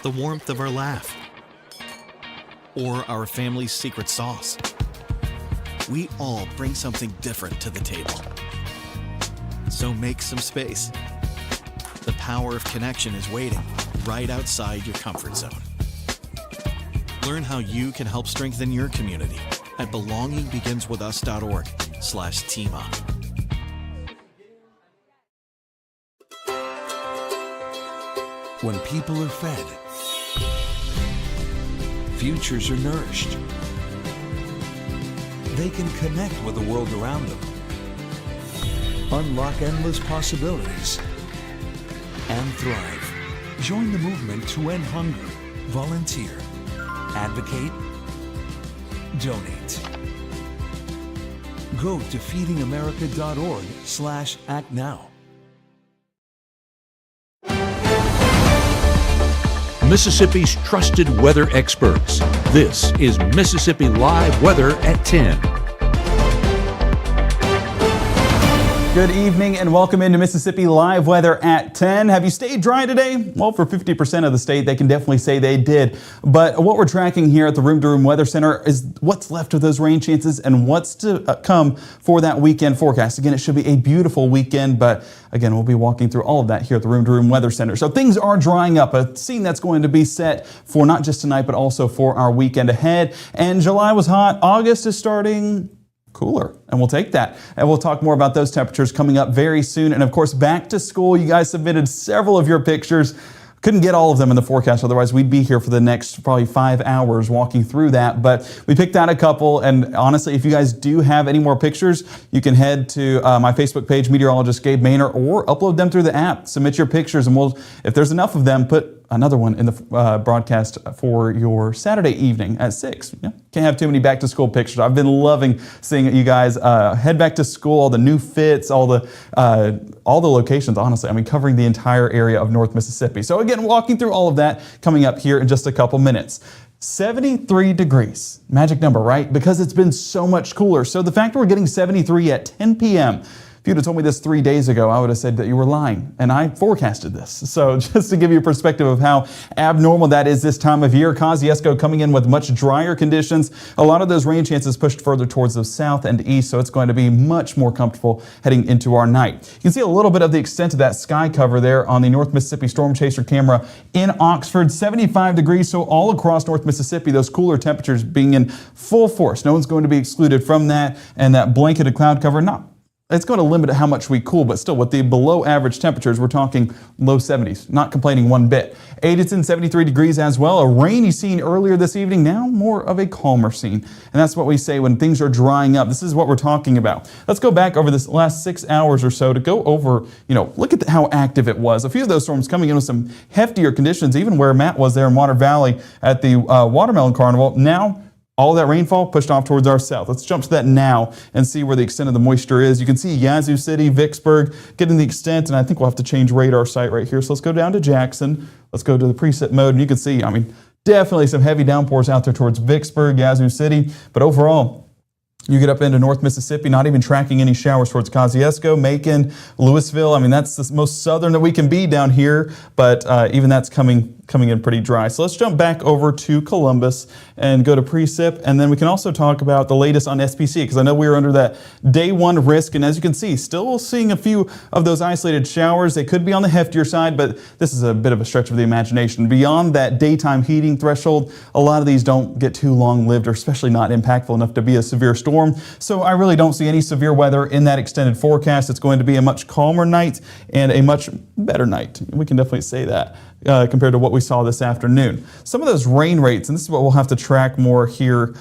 the warmth of our laugh, or our family's secret sauce. We all bring something different to the table. So make some space. The power of connection is waiting right outside your comfort zone. Learn how you can help strengthen your community at belongingbeginswithus.org/teamup. When people are fed, futures are nourished. They can connect with the world around them, unlock endless possibilities, and thrive. Join the movement to end hunger. Volunteer. Advocate. Donate. Go to feedingamerica.org/actnow. Mississippi's trusted weather experts. This is Mississippi Live Weather at 10. Good evening and welcome into Mississippi Live Weather at 10. Have you stayed dry today? Well, for 50% of the state, they can definitely say they did. But what we're tracking here at the Room to Room Weather Center is what's left of those rain chances and what's to come for that weekend forecast. Again, it should be a beautiful weekend, but again, we'll be walking through all of that here at the Room to Room Weather Center. So things are drying up, a scene that's going to be set for not just tonight, but also for our weekend ahead. And July was hot. August is starting cooler, and we'll take that. And we'll talk more about those temperatures coming up very soon. And of course, back to school, you guys submitted several of your pictures. Couldn't get all of them in the forecast, otherwise we'd be here for the next probably 5 hours walking through that. But we picked out a couple, and honestly, if you guys do have any more pictures, you can head to my Facebook page, Meteorologist Gabe Maynor, or upload them through the app. Submit your pictures, and we'll, if there's enough of them, put another one in the broadcast for your Saturday evening at 6. Yeah, can't have too many back to school pictures. I've been loving seeing you guys head back to school, all the new fits, all the locations, honestly. I mean, covering the entire area of North Mississippi. So again, walking through all of that coming up here in just a couple minutes. 73 degrees, magic number, right? Because it's been so much cooler. So the fact we're getting 73 at 10 p.m., if you'd have told me this 3 days ago, I would have said that you were lying, and I forecasted this. So just to give you a perspective of how abnormal that is this time of year, Kosciuszko coming in with much drier conditions. A lot of those rain chances pushed further towards the south and east, so it's going to be much more comfortable heading into our night. You can see a little bit of the extent of that sky cover there on the North Mississippi Storm Chaser camera in Oxford. 75 degrees, so all across North Mississippi, those cooler temperatures being in full force. No one's going to be excluded from that, and that blanketed cloud cover, it's going to limit how much we cool, but still with the below average temperatures, we're talking low 70s, not complaining one bit. Adenton, 73 degrees as well. A rainy scene earlier this evening, now more of a calmer scene. And that's what we say when things are drying up. This is what we're talking about. Let's go back over this last 6 hours or so to go over, look at how active it was. A few of those storms coming in with some heftier conditions, even where Matt was there in Water Valley at the Watermelon Carnival. Now, all that rainfall pushed off towards our south. Let's jump to that now and see where the extent of the moisture is. You can see Yazoo City, Vicksburg, getting the extent, and I think we'll have to change radar site right here. So let's go down to Jackson. Let's go to the preset mode, and you can see, definitely some heavy downpours out there towards Vicksburg, Yazoo City, but overall, you get up into North Mississippi, not even tracking any showers towards Kosciuszko, Macon, Louisville. That's the most southern that we can be down here, but even that's coming in pretty dry. So let's jump back over to Columbus and go to precip, and then we can also talk about the latest on SPC, because I know we were under that day one risk, and as you can see, still seeing a few of those isolated showers. They could be on the heftier side, but this is a bit of a stretch of the imagination. Beyond that daytime heating threshold, a lot of these don't get too long-lived, or especially not impactful enough to be a severe storm. So I really don't see any severe weather in that extended forecast. It's going to be a much calmer night and a much better night. We can definitely say that. Compared to what we saw this afternoon. Some of those rain rates, and this is what we'll have to track more here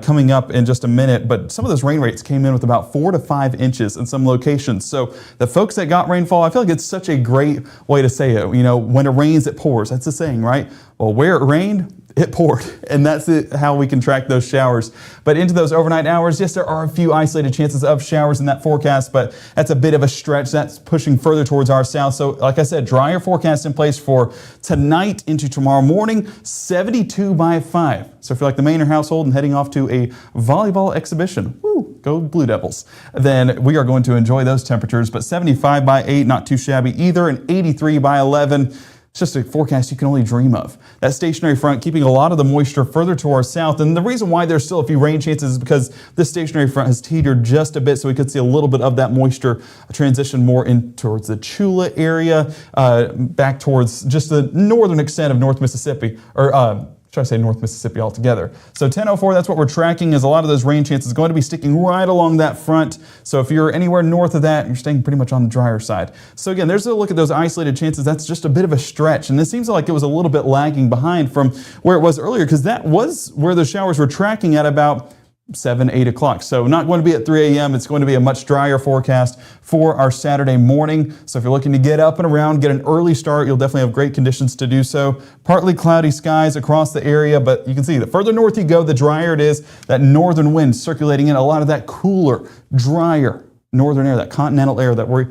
coming up in just a minute, but some of those rain rates came in with about 4 to 5 inches in some locations. So the folks that got rainfall, I feel like it's such a great way to say it. When it rains, it pours. That's the saying, right? Well, where it rained, it poured, and that's how we can track those showers. But into those overnight hours, yes, there are a few isolated chances of showers in that forecast, but that's a bit of a stretch. That's pushing further towards our south. So like I said, drier forecast in place for tonight into tomorrow morning, 72 by 5. So if you're like the Maynor household and heading off to a volleyball exhibition, woo, go Blue Devils, then we are going to enjoy those temperatures. But 75 by 8, not too shabby either, and 83 by 11. It's just a forecast you can only dream of. That stationary front keeping a lot of the moisture further to our south. And the reason why there's still a few rain chances is because this stationary front has teetered just a bit, so we could see a little bit of that moisture transition more in towards the Chula area, back towards just the northern extent of North Mississippi, or should I say North Mississippi altogether. So 10:04, that's what we're tracking, is a lot of those rain chances going to be sticking right along that front. So if you're anywhere north of that, you're staying pretty much on the drier side. So again, there's a look at those isolated chances. That's just a bit of a stretch. And this seems like it was a little bit lagging behind from where it was earlier, because that was where the showers were tracking at about 7, 8 o'clock. So not going to be at 3 a.m. It's going to be a much drier forecast for our Saturday morning. So if you're looking to get up and around, get an early start, you'll definitely have great conditions to do so. Partly cloudy skies across the area, but you can see the further north you go, the drier it is. That northern wind circulating in a lot of that cooler, drier northern air, that continental air that we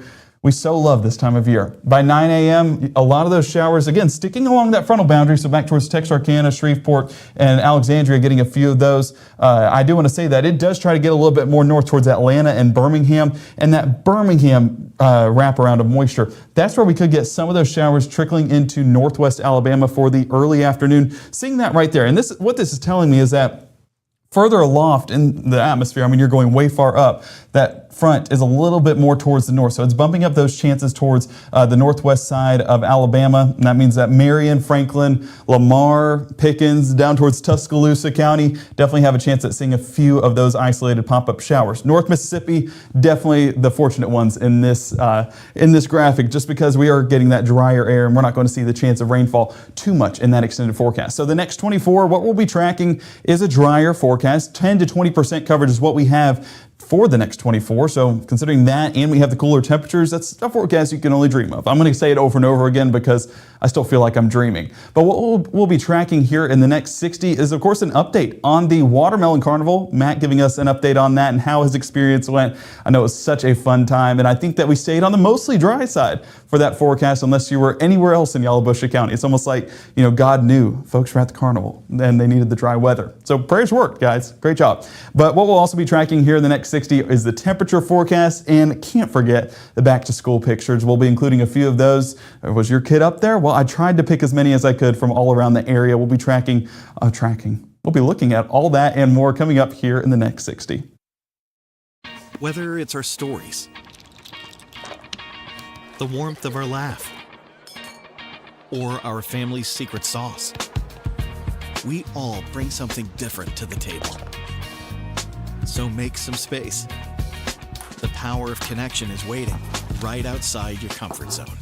so love this time of year. By 9 a.m., a lot of those showers, again, sticking along that frontal boundary, so back towards Texarkana, Shreveport, and Alexandria, getting a few of those. I do want to say that it does try to get a little bit more north towards Atlanta and Birmingham, and that Birmingham wraparound of moisture, that's where we could get some of those showers trickling into northwest Alabama for the early afternoon. Seeing that right there, and what this is telling me is that further aloft in the atmosphere, I mean, you're going way far up, that front is a little bit more towards the north. So it's bumping up those chances towards the northwest side of Alabama. And that means that Marion, Franklin, Lamar, Pickens, down towards Tuscaloosa County, definitely have a chance at seeing a few of those isolated pop-up showers. North Mississippi, definitely the fortunate ones in this graphic, just because we are getting that drier air and we're not going to see the chance of rainfall too much in that extended forecast. So the next 24, what we'll be tracking is a drier forecast. 10 to 20% coverage is what we have for the next 24. So considering that, and we have the cooler temperatures, that's a forecast you can only dream of. I'm going to say it over and over again because I still feel like I'm dreaming. But what we'll be tracking here in the next 60 is, of course, an update on the Watermelon Carnival. Matt giving us an update on that and how his experience went. I know it was such a fun time, and I think that we stayed on the mostly dry side for that forecast, unless you were anywhere else in Yalobusha County. It's almost like, God knew folks were at the carnival and they needed the dry weather. So prayers worked, guys. Great job. But what we'll also be tracking here in the next 60 is the temperature forecast, and can't forget the back to school pictures. We'll be including a few of those. Was your kid up there? Well, I tried to pick as many as I could from all around the area. We'll be We'll be looking at all that and more coming up here in the next 60. Whether it's our stories, the warmth of our laugh, or our family's secret sauce, we all bring something different to the table. So make some space. The power of connection is waiting right outside your comfort zone.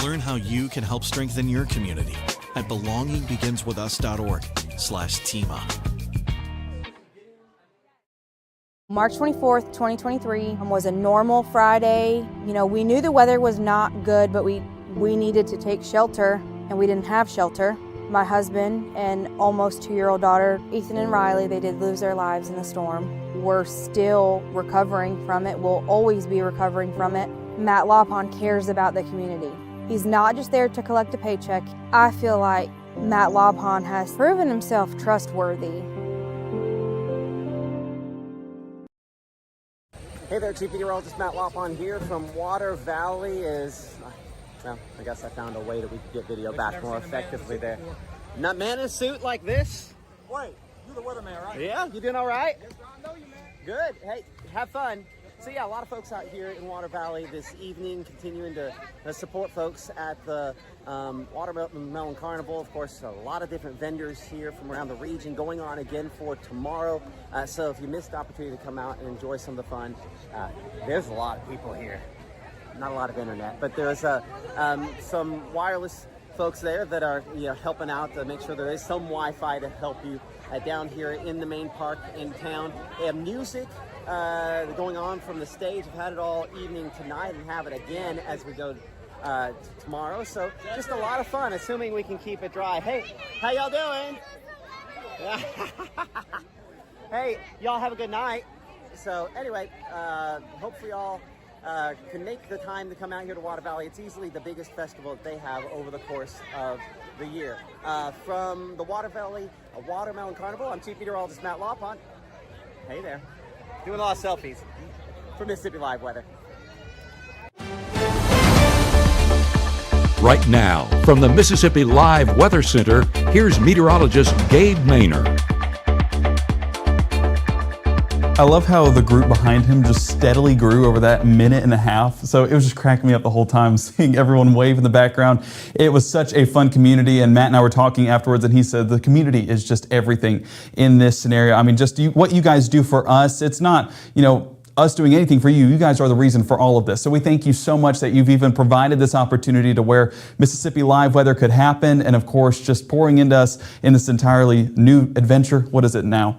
Learn how you can help strengthen your community at belongingbeginswithus.org/teamup. March 24th, 2023 was a normal Friday. We knew the weather was not good, but we needed to take shelter, and we didn't have shelter. My husband and almost 2-year-old daughter, Ethan and Riley, they did lose their lives in the storm. We're still recovering from it. We'll always be recovering from it. Matt Laupon cares about the community. He's not just there to collect a paycheck. I feel like Matt Laupon has proven himself trustworthy. Hey there, Chief Meteorologist Matt Laupon here from Water Valley. Well, I guess I found a way that we could get video back more effectively there. Not man in a suit like this. Wait, you're the weatherman, right? Yeah, you doing all right? Yes, I know you, man. Good. Hey, have fun. So yeah, a lot of folks out here in Water Valley this evening continuing to support folks at the Watermelon Carnival. Of course, a lot of different vendors here from around the region going on again for tomorrow. So if you missed the opportunity to come out and enjoy some of the fun, there's a lot of people here. Not a lot of internet, but there's some wireless folks there that are helping out to make sure there is some Wi-Fi to help you down here in the main park in town. They have music going on from the stage. We've had it all evening tonight and have it again as we go tomorrow. So just a lot of fun, assuming we can keep it dry. Hey, how y'all doing? Hey, y'all have a good night. So anyway, hopefully y'all can make the time to come out here to Water Valley. It's easily the biggest festival that they have over the course of the year. From the Water Valley Watermelon Carnival, I'm Chief Meteorologist Matt Laupon. Hey there. Doing a lot of selfies for Mississippi Live Weather. Right now, from the Mississippi Live Weather Center, here's meteorologist Gabe Maynard. I love how the group behind him just steadily grew over that minute and a half. So it was just cracking me up the whole time seeing everyone wave in the background. It was such a fun community, and Matt and I were talking afterwards, and he said the community is just everything in this scenario. I mean, just what you guys do for us, it's not, us doing anything for you. You guys are the reason for all of this. So we thank you so much that you've even provided this opportunity to where Mississippi Live Weather could happen, and of course, just pouring into us in this entirely new adventure. What is it now?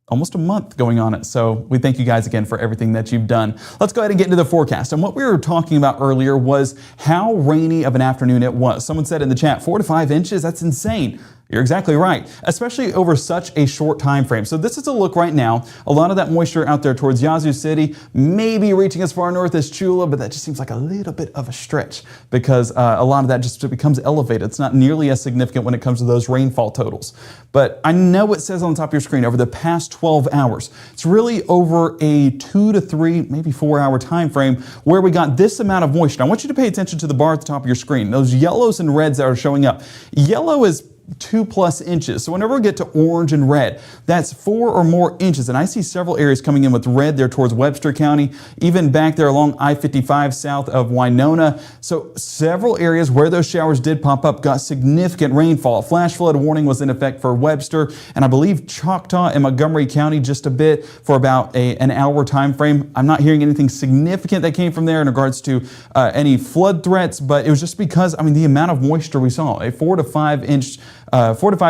Almost a month going on it. So we thank you guys again for everything that you've done. Let's go ahead and get into the forecast. And what we were talking about earlier was how rainy of an afternoon it was. Someone said in the chat, 4 to 5 inches, that's insane. You're exactly right, especially over such a short time frame. So this is a look right now. A lot of that moisture out there towards Yazoo City, maybe reaching as far north as Chula, but that just seems like a little bit of a stretch because a lot of that just becomes elevated. It's not nearly as significant when it comes to those rainfall totals. But I know it says on the top of your screen over the past 12 hours. It's really over a 2 to 3, maybe 4 hour time frame where we got this amount of moisture. I want you to pay attention to the bar at the top of your screen. Those yellows and reds that are showing up. Yellow is 2+ inches. So whenever we get to orange and red, that's 4 or more inches. And I see several areas coming in with red there towards Webster County, even back there along I-55 south of Winona. So several areas where those showers did pop up got significant rainfall. A flash flood warning was in effect for Webster, and I believe Choctaw and Montgomery County just a bit for about an hour time frame. I'm not hearing anything significant that came from there in regards to any flood threats, but it was just because, the amount of moisture we saw, a 4 to 5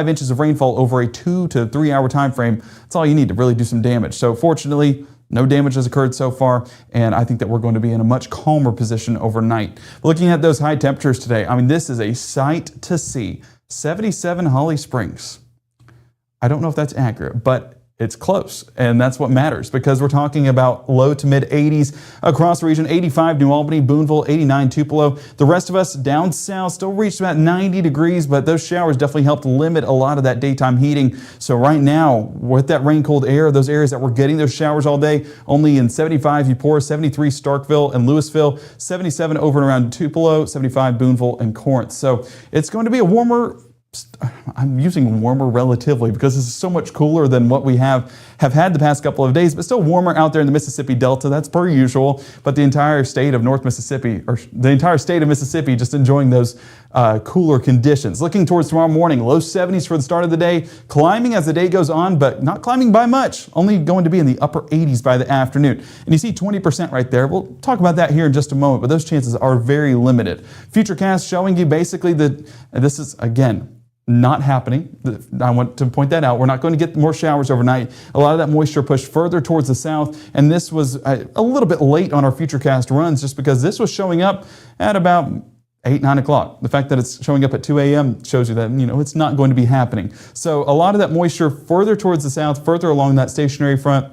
inches of rainfall over a 2 to 3 hour time frame. That's all you need to really do some damage. So fortunately, no damage has occurred so far, and I think that we're going to be in a much calmer position overnight. Looking at those high temperatures today, this is a sight to see. 77 Holly Springs. I don't know if that's accurate, but it's close, and that's what matters because we're talking about low to mid 80s across the region. 85 New Albany, Boonville, 89 Tupelo. The rest of us down south still reached about 90 degrees, but those showers definitely helped limit a lot of that daytime heating. So right now, with that rain cold air, those areas that we're getting those showers all day, only in 75 Eupora, 73 Starkville and Louisville, 77 over and around Tupelo, 75 Boonville and Corinth. So it's going to be a warmer, I'm using warmer relatively because this is so much cooler than what we have had the past couple of days, but still warmer out there in the Mississippi Delta. That's per usual, but the entire state of North Mississippi, or the entire state of Mississippi, just enjoying those cooler conditions. Looking towards tomorrow morning, low 70s for the start of the day, climbing as the day goes on, but not climbing by much, only going to be in the upper 80s by the afternoon. And you see 20% right there. We'll talk about that here in just a moment, but those chances are very limited. Futurecast showing you basically that this is, again, not happening. I want to point that out. We're not going to get more showers overnight. A lot of that moisture pushed further towards the south, and this was a little bit late on our Futurecast runs just because this was showing up at about 8, 9 o'clock. The fact that it's showing up at 2 a.m. shows you that, it's not going to be happening. So a lot of that moisture further towards the south, further along that stationary front.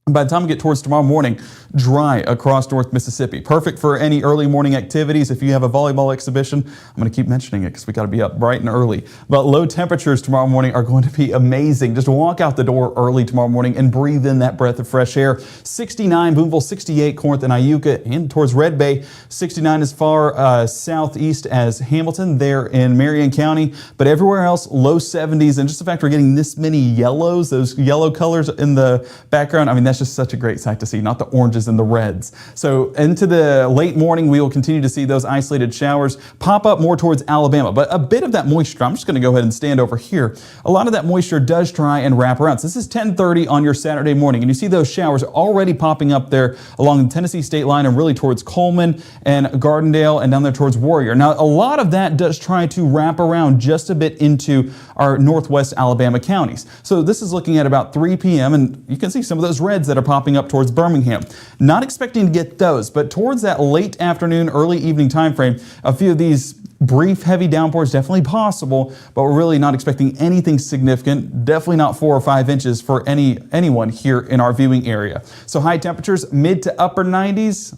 By the time we get towards tomorrow morning, dry across North Mississippi. Perfect for any early morning activities. If you have a volleyball exhibition, I'm going to keep mentioning it because we got to be up bright and early. But low temperatures tomorrow morning are going to be amazing. Just walk out the door early tomorrow morning and breathe in that breath of fresh air. 69 Boonville, 68 Corinth and Iuka, and towards Red Bay. 69 as far southeast as Hamilton there in Marion County. But everywhere else, low 70s. And just the fact we're getting this many yellows, those yellow colors in the background, that's just such a great sight to see, not the oranges and the reds. So into the late morning, we will continue to see those isolated showers pop up more towards Alabama. But a bit of that moisture, I'm just going to go ahead and stand over here. A lot of that moisture does try and wrap around. So this is 10:30 on your Saturday morning, and you see those showers already popping up there along the Tennessee state line and really towards Coleman and Gardendale and down there towards Warrior. Now, a lot of that does try to wrap around just a bit into our northwest Alabama counties. So this is looking at about 3 p.m., and you can see some of those reds that are popping up towards Birmingham. Not expecting to get those, but towards that late afternoon, early evening time frame, a few of these brief heavy downpours definitely possible, but we're really not expecting anything significant. Definitely not 4 or 5 inches for anyone here in our viewing area. So high temperatures, mid to upper 90s,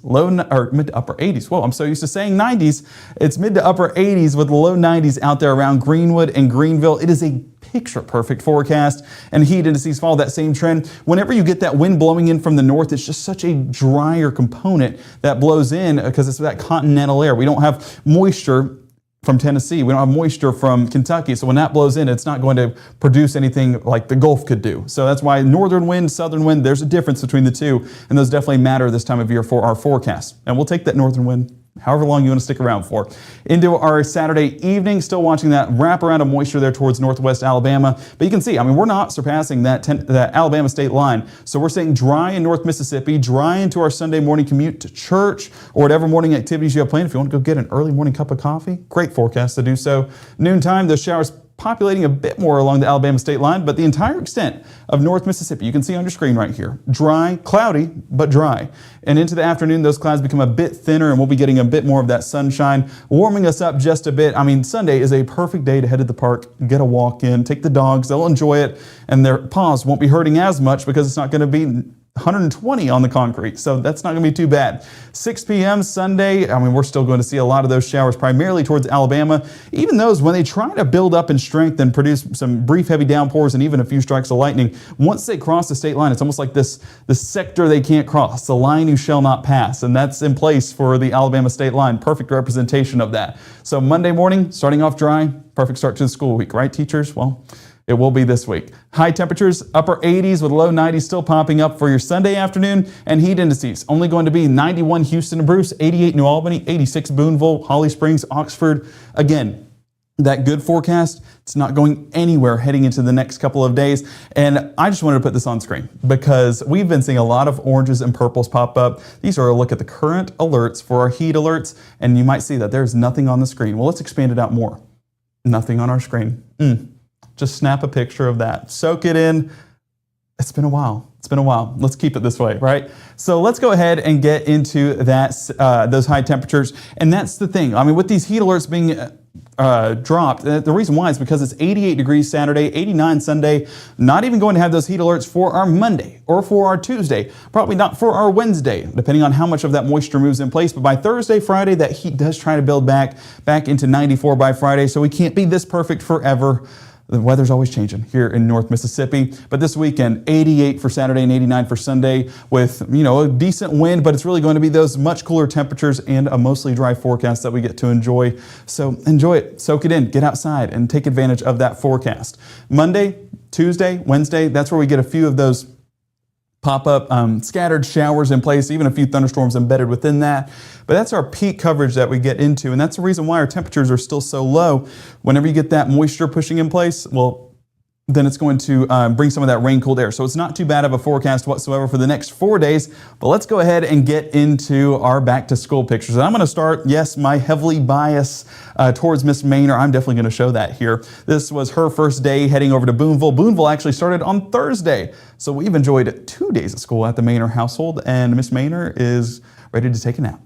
mid to upper 80s. Whoa, I'm so used to saying 90s. It's mid to upper 80s with low 90s out there around Greenwood and Greenville. It is a picture perfect forecast, and heat indices follow that same trend. Whenever you get that wind blowing in from the north, it's just such a drier component that blows in because it's that continental air. We don't have moisture from Tennessee. We don't have moisture from Kentucky. So when that blows in, it's not going to produce anything like the Gulf could do. So that's why northern wind, southern wind, there's a difference between the two. And those definitely matter this time of year for our forecast. And we'll take that northern wind however long you want to stick around for. Into our Saturday evening, still watching that wraparound of moisture there towards northwest Alabama. But you can see, I mean, we're not surpassing that Alabama state line. So we're staying dry in North Mississippi, dry into our Sunday morning commute to church or whatever morning activities you have planned. If you want to go get an early morning cup of coffee, great forecast to do so. Noontime, those showers populating a bit more along the Alabama state line, but the entire extent of North Mississippi, you can see on your screen right here, dry, cloudy, but dry. And into the afternoon, those clouds become a bit thinner and we'll be getting a bit more of that sunshine, warming us up just a bit. I mean, Sunday is a perfect day to head to the park, get a walk in, take the dogs, they'll enjoy it, and their paws won't be hurting as much because it's not going to be 120 on the concrete, so that's not going to be too bad. 6 p.m. Sunday, I mean, we're still going to see a lot of those showers primarily towards Alabama. Even those, when they try to build up in strength and produce some brief heavy downpours and even a few strikes of lightning, once they cross the state line, it's almost like this sector they can't cross, the line you shall not pass, and that's in place for the Alabama state line. Perfect representation of that. So Monday morning, starting off dry, perfect start to the school week, right, teachers? Well, it will be this week. High temperatures, upper 80s with low 90s still popping up for your Sunday afternoon, and heat indices only going to be 91 Houston and Bruce, 88 New Albany, 86 Booneville, Holly Springs, Oxford. Again, that good forecast, it's not going anywhere heading into the next couple of days. And I just wanted to put this on screen because we've been seeing a lot of oranges and purples pop up. These are a look at the current alerts for our heat alerts, and you might see that there's nothing on the screen. Well, let's expand it out more. Nothing on our screen. Just snap a picture of that. Soak it in. It's been a while. It's been a while. Let's keep it this way, right? So let's go ahead and get into that, those high temperatures. And that's the thing. I mean, with these heat alerts being dropped, the reason why is because it's 88 degrees Saturday, 89 Sunday. Not even going to have those heat alerts for our Monday or for our Tuesday. Probably not for our Wednesday, depending on how much of that moisture moves in place. But by Thursday, Friday, that heat does try to build back into 94 by Friday. So we can't be this perfect forever. The weather's always changing here in North Mississippi, but this weekend, 88 for Saturday and 89 for Sunday with, you know, a decent wind, but it's really going to be those much cooler temperatures and a mostly dry forecast that we get to enjoy. So enjoy it, soak it in, get outside and take advantage of that forecast. Monday, Tuesday, Wednesday, that's where we get a few of those pop-up scattered showers in place, even a few thunderstorms embedded within that. But that's our peak coverage that we get into, and that's the reason why our temperatures are still so low. Whenever you get that moisture pushing in place, well, then it's going to bring some of that rain-cooled air. So it's not too bad of a forecast whatsoever for the next 4 days. But let's go ahead and get into our back-to-school pictures. And I'm going to start, yes, my heavily bias towards Miss Maynor. I'm definitely going to show that here. This was her first day heading over to Booneville. Booneville actually started on Thursday. So we've enjoyed 2 days of school at the Maynor household, and Miss Maynor is ready to take a nap.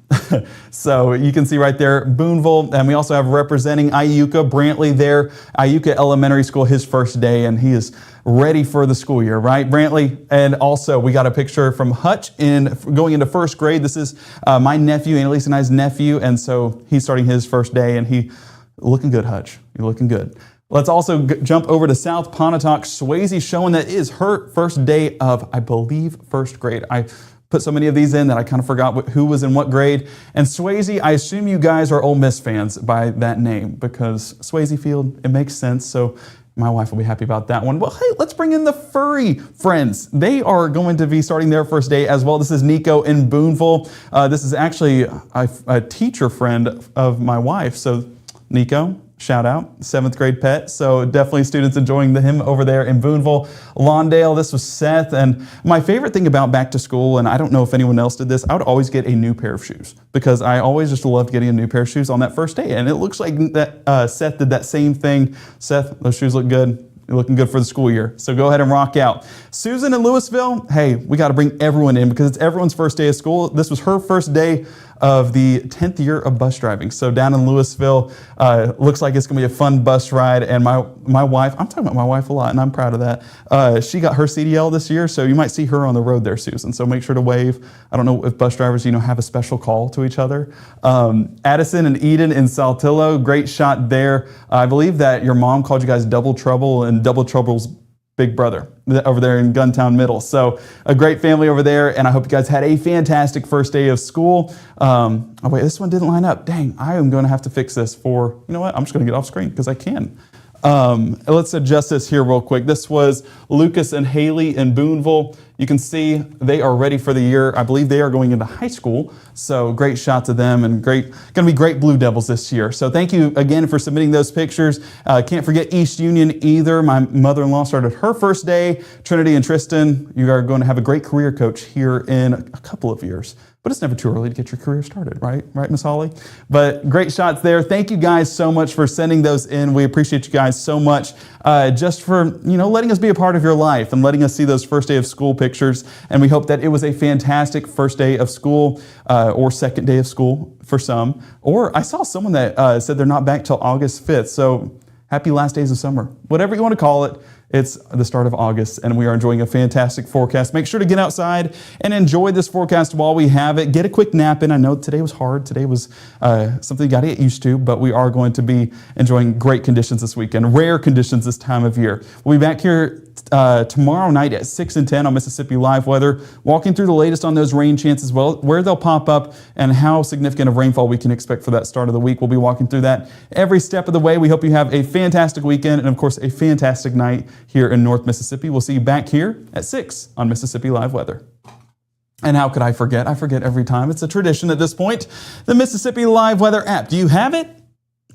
So you can see right there, Booneville, and we also have representing Iuka, Brantley there. Iuka Elementary School, his first day, and he is ready for the school year, right, Brantley? And also, we got a picture from Hutch going into first grade. This is my nephew, Annalise and I's nephew, and so he's starting his first day, and he looking good, Hutch. You're looking good. Let's also jump over to South Pontotoc. Swayze showing that is her first day of, I believe, first grade. I put so many of these in that I kind of forgot who was in what grade. And Swayze, I assume you guys are Ole Miss fans by that name because Swayze Field, it makes sense. So my wife will be happy about that one. Well, hey, let's bring in the furry friends. They are going to be starting their first day as well. This is Nico in Booneville. This is actually a teacher friend of my wife. So Nico, shout out, 7th grade pet. So definitely students enjoying him over there in Booneville. Lawndale, this was Seth. And my favorite thing about back to school, and I don't know if anyone else did this, I would always get a new pair of shoes because I always just loved getting a new pair of shoes on that first day. And it looks like that Seth did that same thing. Seth, those shoes look good. You're looking good for the school year. So go ahead and rock out. Susan in Louisville, hey, we got to bring everyone in because it's everyone's first day of school. This was her first day of the 10th year of bus driving. So down in Louisville, looks like it's going to be a fun bus ride. And my wife, I'm talking about my wife a lot, and I'm proud of that. She got her CDL this year, so you might see her on the road there, Susan. So make sure to wave. I don't know if bus drivers, have a special call to each other. Addison and Eden in Saltillo, great shot there. I believe that your mom called you guys Double Trouble and Double Trouble's big brother. over there in Guntown Middle. So a great family over there, and I hope you guys had a fantastic first day of school. Oh wait, this one didn't line up. Dang, I am going to have to fix this for, you know what, I'm just going to get off screen because I can. Let's adjust this here real quick. This was Lucas and Haley in Boonville. You can see they are ready for the year. I believe they are going into high school. So great shot to them, and going to be great Blue Devils this year. So thank you again for submitting those pictures. Can't forget East Union either. My mother-in-law started her first day. Trinity and Tristan, you are going to have a great career coach here in a couple of years. But it's never too early to get your career started, right? Right, Miss Holly? But great shots there. Thank you guys so much for sending those in. We appreciate you guys so much just for, letting us be a part of your life and letting us see those first day of school pictures. And we hope that it was a fantastic first day of school or second day of school for some. Or I saw someone that said they're not back till August 5th. So happy last days of summer. Whatever you want to call it. It's the start of August, and we are enjoying a fantastic forecast. Make sure to get outside and enjoy this forecast while we have it. Get a quick nap in. I know today was hard. Today was something you got to get used to, but we are going to be enjoying great conditions this weekend, rare conditions this time of year. We'll be back here tomorrow night at 6 and 10 on Mississippi Live Weather, walking through the latest on those rain chances, where they'll pop up, and how significant of rainfall we can expect for that start of the week. We'll be walking through that every step of the way. We hope you have a fantastic weekend and, of course, a fantastic night here in North Mississippi. We'll see you back here at 6 on Mississippi Live Weather. And how could I forget? I forget every time. It's a tradition at this point. The Mississippi Live Weather app. Do you have it?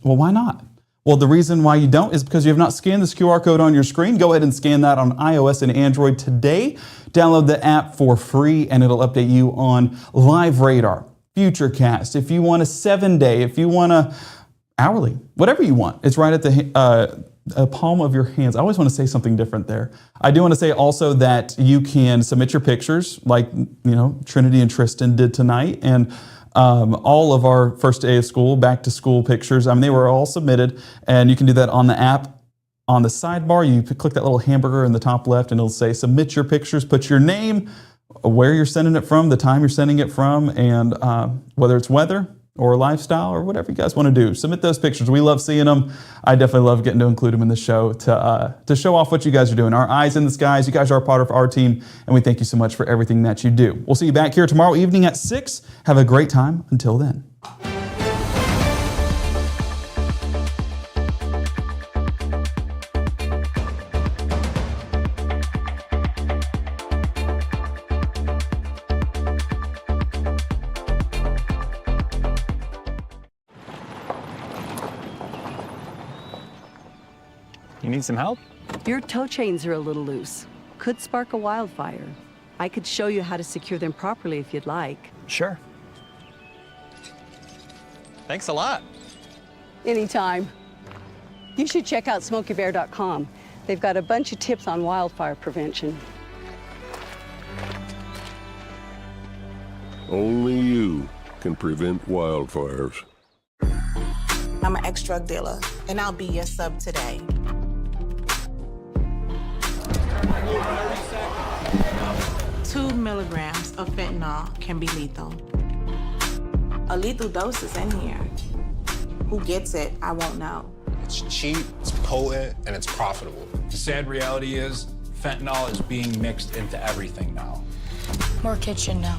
Well, why not? Well, the reason why you don't is because you have not scanned this QR code on your screen. Go ahead and scan that on iOS and Android today. Download the app for free, and it'll update you on Live Radar, Futurecast. If you want a 7-day, if you want a hourly, whatever you want, it's right at the palm of your hands. I always want to say something different there. I do want to say also that you can submit your pictures like, Trinity and Tristan did tonight, and all of our first day of school, back to school pictures. They were all submitted, and you can do that on the app. On the sidebar, you click that little hamburger in the top left, and it'll say submit your pictures, put your name, where you're sending it from, the time you're sending it from, and whether it's weather or lifestyle or whatever you guys want to do. Submit those pictures. We love seeing them. I definitely love getting to include them in the show to show off what you guys are doing. Our eyes in the skies. You guys are a part of our team, and we thank you so much for everything that you do. We'll see you back here tomorrow evening at 6. Have a great time until then. You need some help? Your tow chains are a little loose. Could spark a wildfire. I could show you how to secure them properly if you'd like. Sure. Thanks a lot. Anytime. You should check out SmokeyBear.com. They've got a bunch of tips on wildfire prevention. Only you can prevent wildfires. I'm an ex-drug dealer, and I'll be your sub today. 2 milligrams of fentanyl can be lethal. A lethal dose is in here. Who gets it, I won't know. It's cheap, it's potent, and it's profitable. The sad reality is fentanyl is being mixed into everything now. More kids should know.